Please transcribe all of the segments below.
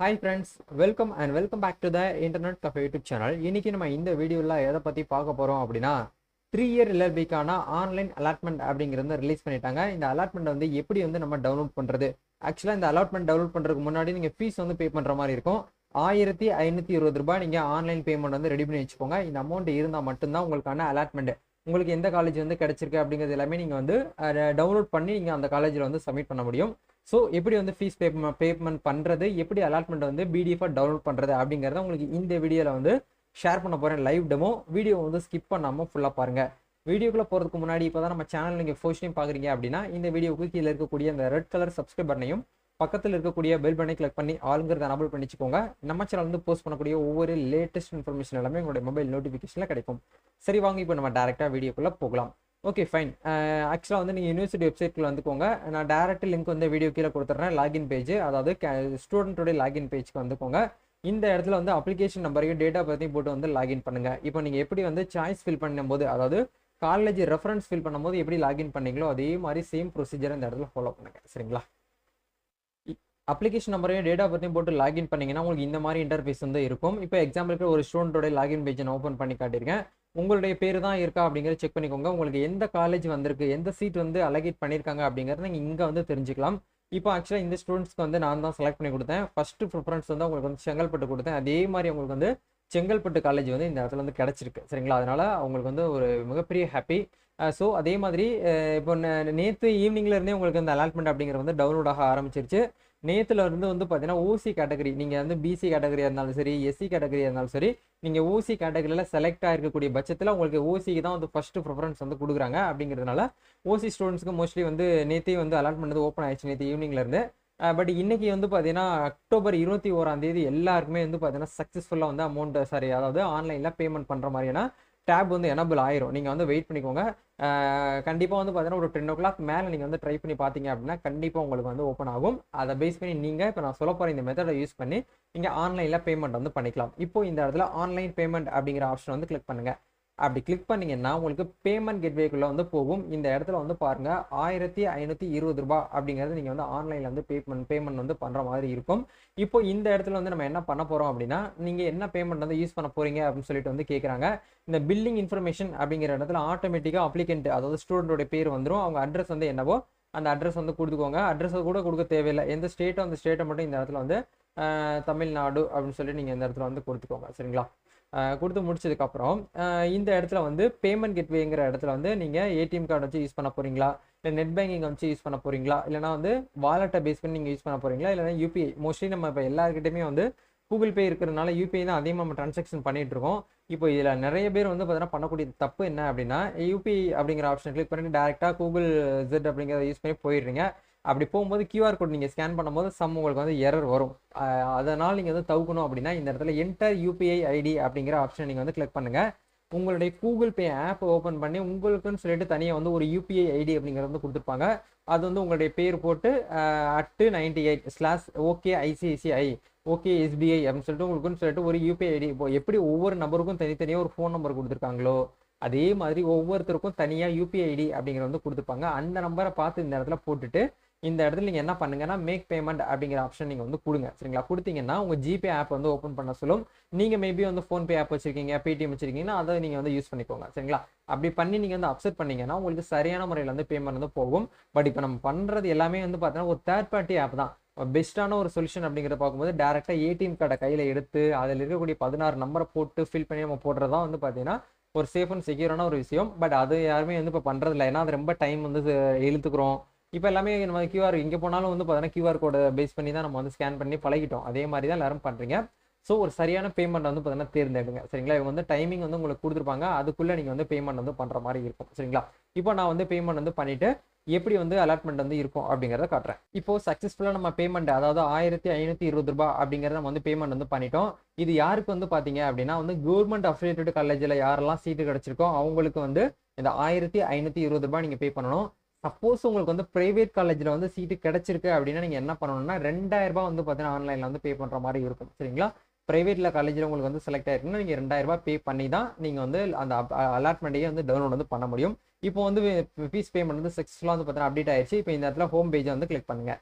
Hi friends, welcome back to the Internet Cafe YouTube channel. இன்னைக்கு நம்ம இந்த வீடியோவில் எதை பற்றி பார்க்க போகிறோம் அப்படின்னா 3 இயர் LLBக்கான ஆன்லைன் அலாட்மெண்ட் அப்படிங்கிறத ரிலீஸ் பண்ணிட்டாங்க. இந்த அலாட்மெண்ட் வந்து எப்படி வந்து நம்ம டவுன்லோட் பண்ணுறது? ஆக்சுவலாக இந்த அலாட்மெண்ட் டவுன்லோட் பண்ணுறதுக்கு முன்னாடி நீங்கள் ஃபீஸ் வந்து பே பண்ணுற மாதிரி இருக்கும். 1520 ரூபாய் நீங்கள் ஆன்லைன் பேமெண்ட் வந்து ரெடி பண்ணி வச்சுக்கோங்க. இந்த அமௌண்ட் இருந்தால் மட்டும்தான் உங்களுக்கான அலாட்மெண்ட் உங்களுக்கு எந்த காலேஜ் வந்து கிடைச்சிருக்கு அப்படிங்கிறது எல்லாமே நீங்கள் வந்து டவுன்லோட் பண்ணி நீங்கள் அந்த காலேஜில் வந்து சப்மிட் பண்ண முடியும். ஸோ எப்படி வந்து ஃபீஸ் பேமெண்ட் பண்ணுறது, எப்படி அலாட்மெண்ட் வந்து பிடிஎஃபாக டவுன்லோட் பண்ணுறது அப்படிங்கிறத உங்களுக்கு இந்த வீடியோவில் வந்து ஷேர் பண்ண போகிறேன். லைவ் டெமோ வீடியோ வந்து ஸ்கிப் பண்ணாமல் ஃபுல்லாக பாருங்கள். வீடியோக்குள்ளே போகிறதுக்கு முன்னாடி இப்போ தான் நம்ம சேனல் நீங்கள் ஃபர்ஸ்ட் டைம் பார்க்குறீங்க அப்படின்னா இந்த வீடியோவுக்கு கீழே இருக்கக்கூடிய அந்த ரெட் கலர் சப்ஸ்கிரைப் பட்டனையும் பக்கத்தில் இருக்கக்கூடிய பெல் பட்டனை கிளிக் பண்ணி ஆளுங்கிறத எனபிள் பண்ணிச்சுக்கோங்க. நம்ம சேனல் வந்து போஸ்ட் பண்ணக்கூடிய ஒவ்வொரு லேட்டஸ்ட் இன்ஃபர்மேஷன் எல்லாமே உங்களுடைய மொபைல் நோட்டிஃபிகேஷனில் கிடைக்கும். சரி, வாங்க இப்போ நம்ம டேரெக்டாக வீடியோக்குள்ளே போகலாம். Okay fine. ஆக்சுவலாக வந்து நீங்கள் யூனிவர்சிட்டி வெப்சைட்டில் வந்துக்கோங்க. நான் டேரக்ட் லிங்க் வந்து வீடியோ கீழே கொடுத்துட்றேன். லாகின் பேஜ், அதாவது ஸ்டூடெண்ட்டோடைய லாகின் பேஜ்க்கு வந்துக்கோங்க. இந்த இடத்துல வந்து அப்ளிகேஷன் நம்பரையும் டேட்டா பற்றியும் போட்டு வந்து லாகின் பண்ணுங்கள். இப்போ நீங்கள் எப்படி வந்து சாய்ஸ் ஃபில் பண்ணும்போது, அதாவது காலேஜ் ரெஃபரன்ஸ் ஃபில் பண்ணும்போது எப்படி லாகின் பண்ணீங்களோ அதே மாதிரி சேம் ப்ரொசீஜர் இந்த இடத்துல ஃபாலோ பண்ணுங்க. சரிங்களா? அப்ளிகேஷன் நம்பரையும் டேட்டா பற்றியும் போட்டு லாகின் பண்ணிங்கன்னா உங்களுக்கு இந்த மாதிரி இன்டர்ஃபேஸ் வந்து இருக்கும். இப்போ எக்ஸாம்பிளுக்கு ஒரு ஸ்டூடெண்ட்டோட லாகின் பேஜை நான் ஓப்பன் பண்ணி காட்டியிருக்கேன். உங்களுடைய பேர் தான் இருக்கா அப்படிங்கிறத செக் பண்ணிக்கோங்க. உங்களுக்கு எந்த காலேஜ் வந்திருக்கு, எந்த சீட் வந்து அலகேட் பண்ணியிருக்காங்க அப்படிங்கிறத நீங்கள் இங்கே வந்து தெரிஞ்சுக்கலாம். இப்போ ஆக்சுவலாக இந்த ஸ்டூடெண்ட்ஸ்க்கு வந்து நான் தான் செலக்ட் பண்ணி கொடுத்தேன். ஃபஸ்ட்டு ப்ரிஃபரன்ஸ் வந்து உங்களுக்கு வந்து செங்கல்பட்டு கொடுத்தேன். அதே மாதிரி உங்களுக்கு வந்து செங்கல்பட்டு காலேஜ் வந்து இந்த இடத்துல வந்து கிடச்சிருக்கு. சரிங்களா? அதனால் அவங்களுக்கு வந்து ஒரு மிகப்பெரிய ஹாப்பி. ஸோ அதே மாதிரி இப்போ நேற்று ஈவினிங்லேருந்தே உங்களுக்கு அந்த அலாட்மெண்ட் அப்படிங்கிறது வந்து டவுன்லோட் ஆக ஆரம்பிச்சிருச்சு. நேற்றுல இருந்து வந்து பார்த்தீங்கன்னா ஓசி கேட்டகரி, நீங்கள் வந்து பிசி கேட்டகரியாக இருந்தாலும் சரி, எஸ்சி கேட்டகரியாக இருந்தாலும் சரி, நீங்கள் ஓசி கேட்டகரியில் செலக்ட் ஆகிருக்கக்கூடிய பட்சத்தில் உங்களுக்கு ஓசிக்கு தான் வந்து ஃபஸ்ட்டு ப்ரிஃபரன்ஸ் வந்து கொடுக்குறாங்க. அப்படிங்கிறதுனால ஓசி ஸ்டூடெண்ட்ஸ்க்கு மோஸ்ட்லி வந்து நேற்றே வந்து அலாட்மெண்ட் வந்து ஓப்பன் ஆயிடுச்சு நேற்று ஈவினிங்லேருந்து. பட் இன்னைக்கு வந்து பார்த்தீங்கன்னா அக்டோபர் 21 எல்லாருக்குமே வந்து பார்த்தீங்கன்னா சக்ஸஸ்ஃபுல்லாக வந்து அதாவது ஆன்லைனில் பேமெண்ட் பண்ணுற மாதிரியான டேப் வந்து எனபிள் ஆயிரும். நீங்கள் வந்து வெயிட் பண்ணிக்கோங்க. கண்டிப்பாக வந்து பார்த்தீங்கன்னா ஒரு 10 o'clock மேலே நீங்கள் வந்து ட்ரை பண்ணி பார்த்தீங்க அப்படின்னா கண்டிப்பாக உங்களுக்கு வந்து ஓப்பன் ஆகும். அதை பேஸ் பண்ணி நீங்கள் இப்போ நான் சொல்ல போகிற இந்த மெத்தடை யூஸ் பண்ணி நீங்கள் ஆன்லைனில் பேமெண்ட் வந்து பண்ணிக்கலாம். இப்போ இந்த இடத்துல ஆன்லைன் பேமெண்ட் அப்படிங்கிற ஆப்ஷன் வந்து கிளிக் பண்ணுங்கள். அப்படி கிளிக் பண்ணிங்கன்னா உங்களுக்கு பேமெண்ட் கெட்வேக்குள்ளே வந்து போகும். இந்த இடத்துல வந்து பாருங்கள் 1520 ரூபாய் அப்படிங்கிறது நீங்கள் வந்து ஆன்லைனில் வந்து பேமெண்ட் வந்து பண்ணுற மாதிரி இருக்கும். இப்போ இந்த இடத்துல வந்து நம்ம என்ன பண்ண போகிறோம் அப்படின்னா, நீங்கள் என்ன பேமெண்ட் வந்து யூஸ் பண்ண போகிறீங்க அப்படின்னு சொல்லிட்டு வந்து கேட்குறாங்க. இந்த பில்லிங் இன்ஃபர்மேஷன் அப்படிங்கிற இடத்துல ஆட்டோமேட்டிக்காக அப்ளிகண்ட், அதாவது ஸ்டூடெண்டோட பேர் வந்துடும். அவங்க அட்ரஸ் வந்து என்னவோ அந்த அட்ரஸ் வந்து கொடுத்துக்கோங்க. அட்ரஸை கூட கொடுக்க தேவையில்லை. எந்த ஸ்டேட்டோ அந்த ஸ்டேட்டை மட்டும் இந்த இடத்துல வந்து தமிழ்நாடு அப்படின்னு சொல்லி நீங்கள் இந்த இடத்துல வந்து கொடுத்துக்கோங்க. சரிங்களா? கொடுத்து முடிச்சதுக்கப்புறம் இந்த இடத்துல வந்து பேமெண்ட் கெட்வேங்கிற இடத்துல வந்து நீங்கள் ஏடிஎம் கார்டு வச்சு யூஸ் பண்ண போகிறீங்களா, இல்லை நெட் பேங்கிங் வச்சு யூஸ் பண்ண போகிறீங்களா, இல்லைனா வந்து வாலெட்டை பேஸ் பண்ணி நீங்கள் யூஸ் பண்ண போகிறீங்களா, இல்லைனா யூபிஐ. மோஸ்ட்லி நம்ம இப்போ எல்லாருக்கிட்டையுமே வந்து கூகுள் பே இருக்கிறதுனால யூபிஐ தான் அதிகமாக நம்ம ட்ரான்சாக்ஷன் பண்ணிட்டு இருக்கோம். இப்போ இதில் நிறைய பேர் வந்து பார்த்தீங்கன்னா பண்ணக்கூடிய தப்பு என்ன அப்படின்னா, யூபிஐ அப்படிங்கிற ஆப்ஷன் கிளிக் பண்ணி டேரெக்டாக கூகுள் ஜெட் அப்படிங்கிறத யூஸ் பண்ணி போயிடுறீங்க. அப்படி போகும்போது கியூஆர் கோட் நீங்கள் ஸ்கேன் பண்ணும்போது உங்களுக்கு வந்து எரர் வரும். அதனால் நீங்கள் வந்து தவிர்க்கணும் அப்படின்னா இந்த இடத்துல என்டர் யூபிஐ ஐடி அப்படிங்கிற ஆப்ஷன் நீங்கள் வந்து கிளிக் பண்ணுங்கள். உங்களுடைய கூகுள் பே ஆப் ஓப்பன் பண்ணி உங்களுக்குன்னு சொல்லிட்டு தனியாக வந்து ஒரு யூபிஐ ஐடி அப்படிங்கிறது வந்து கொடுத்துருப்பாங்க. அது வந்து உங்களுடைய பேர் போட்டு @98/OKICICI OKSBI அப்படின்னு சொல்லிட்டு உங்களுக்குன்னு சொல்லிட்டு ஒரு யூபிஐ ஐடி. இப்போ எப்படி ஒவ்வொரு நபருக்கும் தனித்தனியாக ஒரு ஃபோன் நம்பர் கொடுத்துருக்காங்களோ அதே மாதிரி ஒவ்வொருத்தருக்கும் தனியாக யூபிஐ ஐடி அப்படிங்கிறது வந்து கொடுத்துருப்பாங்க. அந்த நம்பரை பார்த்து இந்த இடத்துல போட்டுட்டு இந்த இடத்துல நீங்கள் என்ன பண்ணுங்கன்னா மேக் பேமெண்ட் அப்படிங்கிற ஆப்ஷன் நீங்கள் வந்து கொடுங்க. சரிங்களா? கொடுத்தீங்கன்னா உங்கள் ஜிபே ஆப் வந்து ஓப்பன் பண்ண சொல்லும். நீங்கள் மேபி வந்து ஃபோன்பே ஆப் வச்சிருக்கீங்க, பேடிஎம் வச்சிருக்கீங்கன்னா அதை நீங்கள் வந்து யூஸ் பண்ணிக்கோங்க. சரிங்களா? அப்படி பண்ணி நீங்கள் வந்து அப்செட் பண்ணீங்கன்னா உங்களுக்கு சரியான முறையில் வந்து பேமெண்ட் வந்து போகும். பட் இப்போ நம்ம பண்ணுறது எல்லாமே வந்து பார்த்தீங்கன்னா ஒரு தேர்ட் பார்ட்டி ஆப் தான். பெஸ்ட்டான ஒரு சொல்யூஷன் அப்படிங்கிறத பார்க்கும்போது டேரெக்டாக ஏடிஎம் கார்டை கையில் எடுத்து அதில் இருக்கக்கூடிய 16 நம்பரை போட்டு ஃபில் பண்ணி நம்ம போடுறதா வந்து பார்த்தீங்கன்னா ஒரு சேஃப் அண்ட் செக்யூரான ஒரு விஷயம். பட் அது யாருமே வந்து இப்போ பண்ணுறதில்ல. ஏன்னா அது ரொம்ப டைம் வந்து இழுத்துக்கிறோம். இப்போ எல்லாமே நம்ம கியூஆர் எங்கே போனாலும் வந்து பார்த்தீங்கன்னா கியூஆர் கோடை பேஸ் பண்ணி தான் நம்ம வந்து ஸ்கேன் பண்ணி பழகிட்டோம். அதே மாதிரி தான் எல்லாரும் பண்ணுறீங்க. ஸோ ஒரு சரியான பேமெண்ட் வந்து பார்த்தீங்கன்னா தேர்ந்தெடுங்க. சரிங்களா? இவங்க வந்து டைமிங் வந்து உங்களுக்கு கொடுத்துருப்பாங்க. அதுக்குள்ளே நீங்கள் வந்து பேமெண்ட் வந்து பண்ணுற மாதிரி இருக்கும். சரிங்களா? இப்போ நான் வந்து பேமெண்ட் வந்து பண்ணிவிட்டு எப்படி வந்து அலாட்மெண்ட் வந்து இருக்கும் அப்படிங்கிறத காட்டுறேன். இப்போ சக்ஸஸ்ஃபுல்லாக நம்ம பேமெண்ட், அதாவது 1520 ரூபாய் அப்படிங்கிறத நம்ம வந்து பேமெண்ட் வந்து பண்ணிட்டோம். இது யாருக்கு வந்து பார்த்தீங்க அப்படின்னா வந்து கவர்மெண்ட் அஃபிலியேட்டட் காலேஜில் யாரெல்லாம் சீட்டு கிடச்சிருக்கோ அவங்களுக்கு வந்து இந்த 1520 ரூபாய் நீங்கள் பே பண்ணணும். சப்போஸ் உங்களுக்கு வந்து பிரைவேட் காலேஜில் வந்து சீட்டு கிடைச்சிருக்கு அப்படின்னா நீங்கள் என்ன பண்ணணும்னா 2000 ரூபாய் வந்து பார்த்தீங்கன்னா ஆன்லைனில் வந்து பே பண்ணுற மாதிரி இருக்கும். சரிங்களா? பிரைவேட்டில் காலேஜில் உங்களுக்கு வந்து செலக்ட் ஆயிருக்குன்னா நீங்கள் 2000 ரூபாய் பே பண்ணி தான் நீங்கள் வந்து அந்த அலாட்மெண்ட்டையே வந்து டவுன்லோட் வந்து பண்ண முடியும். இப்போ வந்து ஃபீஸ் பேமெண்ட் வந்து சக்ஸஸ்ஃபுல்லாக வந்து பார்த்தீங்கன்னா அப்டேட் ஆயிடுச்சு. இப்போ இந்த இடத்துல ஹோம் பேஜை வந்து கிளிக் பண்ணுங்கள்.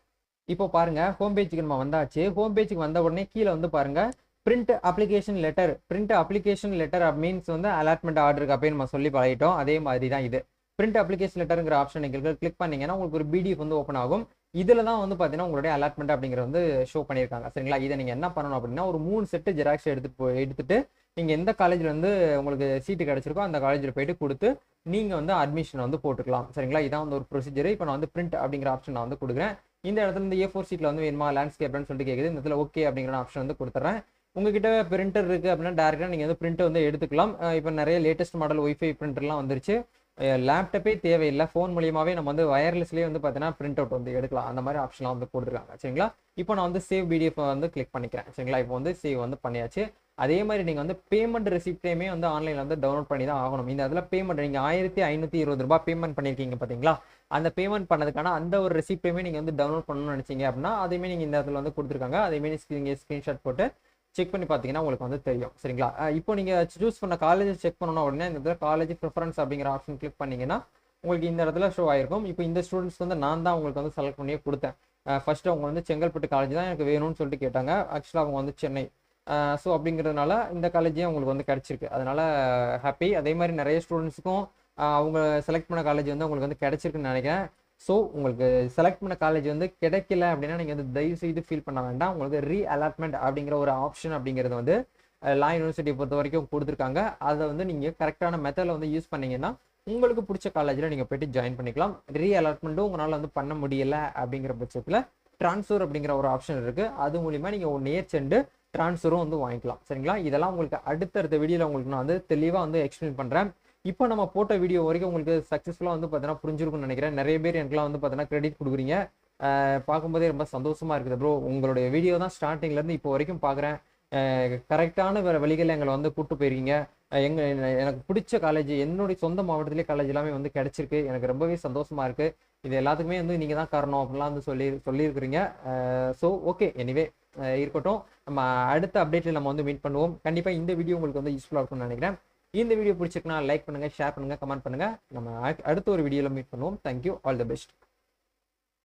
இப்போ பாருங்க ஹோம் பேஜுக்கு நம்ம வந்தாச்சு. ஹோம் பேஜுக்கு வந்த உடனே கீழே வந்து பாருங்க print application letter. Print application letter means வந்து அலாட்மெண்ட் ஆர்டருக்கு அப்படின்னு நம்ம சொல்லி பழகிட்டோம். அதே மாதிரி தான் இது. பிரிண்ட் அப்ளிகேஷன் லெட்டருங்கிற ஆப்ஷன் நீங்கள் கிளிக் பண்ணீங்கன்னா உங்களுக்கு ஒரு பிடிஎஃப் வந்து ஓப்பன் ஆகும். இதில் தான் வந்து பார்த்தீங்கன்னா உங்களுடைய அலாட்மெண்ட் அப்படிங்கிறது வந்து ஷோ பண்ணியிருக்காங்க. சரிங்களா? இதை நீங்கள் என்ன பண்ணணும் அப்படின்னா ஒரு 3 செட்டு ஜெராக்ஸ் எடுத்துட்டு நீங்கள் எந்த காலேஜில் வந்து உங்களுக்கு சீட்டு கிடைச்சிருக்கோ அந்த காலேஜில் போயிட்டு கொடுத்து நீங்கள் வந்து அட்மிஷன் வந்து போட்டுக்கலாம். சரிங்களா? இதான் வந்து ஒரு ப்ரொசீஜர். இப்போ நான் வந்து பிரிண்ட் அப்படிங்கிற ஆப்ஷன் நான் வந்து கொடுக்குறேன். இந்த இடத்துல இந்த A4 சீட்டில் வந்து வேணுமா லேண்ட்ஸ்கேப்னு சொல்லிட்டு கேட்குது. இந்த இடத்துல ஓகே அப்படிங்கிற ஆப்ஷன் வந்து கொடுத்துறேன். உங்ககிட்ட பிரிண்டர் இருக்குது அப்படின்னா டேரெக்டாக நீங்கள் வந்து பிரிண்ட் வந்து எடுத்துக்கலாம். இப்போ நிறைய லேட்டஸ்ட் மாடல் ஒய்ஃபை பிரிண்டர்லாம் வந்துருச்சு. லேப்டாப்பே தேவையில்லை. ஃபோன் மூலியமாகவே நம்ம வந்து வயர்லெஸ்லேயே வந்து பார்த்தீங்கன்னா பிரிண்ட் அவுட் வந்து எடுக்கலாம். அந்த மாதிரி ஆப்ஷன்லாம் வந்து கொடுத்துருக்காங்க. சரிங்களா? இப்போ நான் வந்து சேவ் பிடிஎஃப் வந்து கிளிக் பண்ணிக்கிறேன். சரிங்களா? இப்போ வந்து சேவ் வந்து பண்ணியாச்சு. அதே மாதிரி நீங்கள் வந்து பேமெண்ட் ரெசிப்டையுமே வந்து ஆன்லைனில் வந்து டவுன்லோட் பண்ணி தான் ஆகணும். இந்த இதில் பேமெண்ட் நீங்கள் ₹1520 பேமெண்ட் பண்ணியிருக்கீங்க பார்த்தீங்களா? அந்த பேமெண்ட் பண்ணதுக்கான அந்த ஒரு ரெசிப்டையுமே நீங்கள் வந்து டவுன்லோட் பண்ணணும்னு நினச்சிங்க அப்படின்னா அதையுமே நீங்கள் இந்த இடத்துல வந்து கொடுத்துருக்காங்க. அதேமாரி நீங்கள் ஸ்க்ரீன்ஷாட் போட்டு செக் பண்ணி பார்த்தீங்கன்னா உங்களுக்கு வந்து தெரியும். சரிங்களா? இப்போ நீங்கள் சூஸ் பண்ண காலேஜ் செக் பண்ணணும் அப்படின்னா இந்த இடத்துல காலேஜ் ப்ரிஃபரன்ஸ் அப்படிங்கிற ஆப்ஷன் கிளிக் பண்ணீங்கன்னா உங்களுக்கு இந்த இடத்துல ஷோ ஆயிருக்கும். இப்போ இந்த ஸ்டூடெண்ட்ஸ் வந்து நான் தான் உங்களுக்கு வந்து செலக்ட் பண்ணியே கொடுத்தேன். ஃபர்ஸ்ட் அவங்க வந்து செங்கல்பட்டு காலேஜ் தான் எனக்கு வேணும்னு சொல்லிட்டு கேட்டாங்க. ஆக்சுவலாக அவங்க வந்து சென்னை. ஸோ அப்படிங்கிறதுனால இந்த காலேஜே உங்களுக்கு வந்து கிடச்சிருக்கு. அதனால ஹாப்பி. அதே மாதிரி நிறைய ஸ்டூடெண்ட்ஸுக்கும் அவங்க செலக்ட் பண்ண காலேஜ் வந்து உங்களுக்கு வந்து கிடச்சிருக்குன்னு நினைக்கிறேன். ஸோ உங்களுக்கு செலக்ட் பண்ண காலேஜ் வந்து கிடைக்கல அப்படின்னா நீங்கள் வந்து தயவு செய்து ஃபீல் பண்ண வேண்டாம். உங்களுக்கு ரீ அலாட்மெண்ட் அப்படிங்கிற ஒரு ஆப்ஷன் அப்படிங்கிறது வந்து லா யூனிவர்சிட்டியை பொறுத்த வரைக்கும் கொடுத்துருக்காங்க. அதை வந்து நீங்கள் கரெக்டான மெத்தடில் வந்து யூஸ் பண்ணீங்கன்னா உங்களுக்கு பிடிச்ச காலேஜில் நீங்கள் போய்ட்டு ஜாயின் பண்ணிக்கலாம். ரீ அலாட்மெண்ட்டும் உங்களால் வந்து பண்ண முடியலை அப்படிங்கிற பட்சத்தில் ட்ரான்ஸ்ஃபர் அப்படிங்கிற ஒரு ஆப்ஷன் இருக்குது. அது மூலிமா நீங்கள் ஒன் இயர் சென்று ட்ரான்ஸ்ஃபரும் வந்து வாங்கிக்கலாம். சரிங்களா? இதெல்லாம் உங்களுக்கு அடுத்தடுத்த வீடியோவில் உங்களுக்கு நான் வந்து தெளிவாக வந்து எக்ஸ்பிளைன் பண்ணுறேன். இப்போ நம்ம போட்ட வீடியோ வரைக்கும் உங்களுக்கு சக்ஸஸ்ஃபுல்லாக வந்து பார்த்தீங்கன்னா புரிஞ்சிருக்கும்னு நினைக்கிறேன். நிறைய பேர் எனக்குலாம் வந்து பார்த்தீங்கன்னா கிரெடிட் கொடுக்குறீங்க. பார்க்கும்போதே ரொம்ப சந்தோஷமாக இருக்குது ப்ரோ. உங்களுடைய வீடியோ தான் ஸ்டார்டிங்லேருந்து இப்போ வரைக்கும் பார்க்குறேன். கரெக்டான வேறு வழிகளில் எங்களை வந்து கூப்பிட்டு போயிருக்கீங்க. எனக்கு பிடிச்ச காலேஜ் என்னுடைய சொந்த மாவட்டத்திலே காலேஜ் எல்லாமே வந்து கிடச்சிருக்கு. எனக்கு ரொம்பவே சந்தோஷமாக இருக்குது. இது எல்லாத்துக்குமே வந்து நீங்கள் தான் காரணம் அப்படிலாம் வந்து சொல்லியிருக்கிறீங்க. ஸோ ஓகே, எனிவே இருக்கட்டும். நம்ம அடுத்த அப்டேட்டில் நம்ம வந்து மீட் பண்ணுவோம். கண்டிப்பாக இந்த வீடியோ உங்களுக்கு வந்து யூஸ்ஃபுல்லாக இருக்கும்னு நினைக்கிறேன். இந்த வீடியோ பிடிச்சிருக்குன்னா லைக் பண்ணுங்கள், ஷேர் பண்ணுங்கள், கமெண்ட் பண்ணுங்கள். நம்ம அடுத்த ஒரு வீடியோவில் மீட் பண்ணுவோம். தேங்க்யூ. All the best.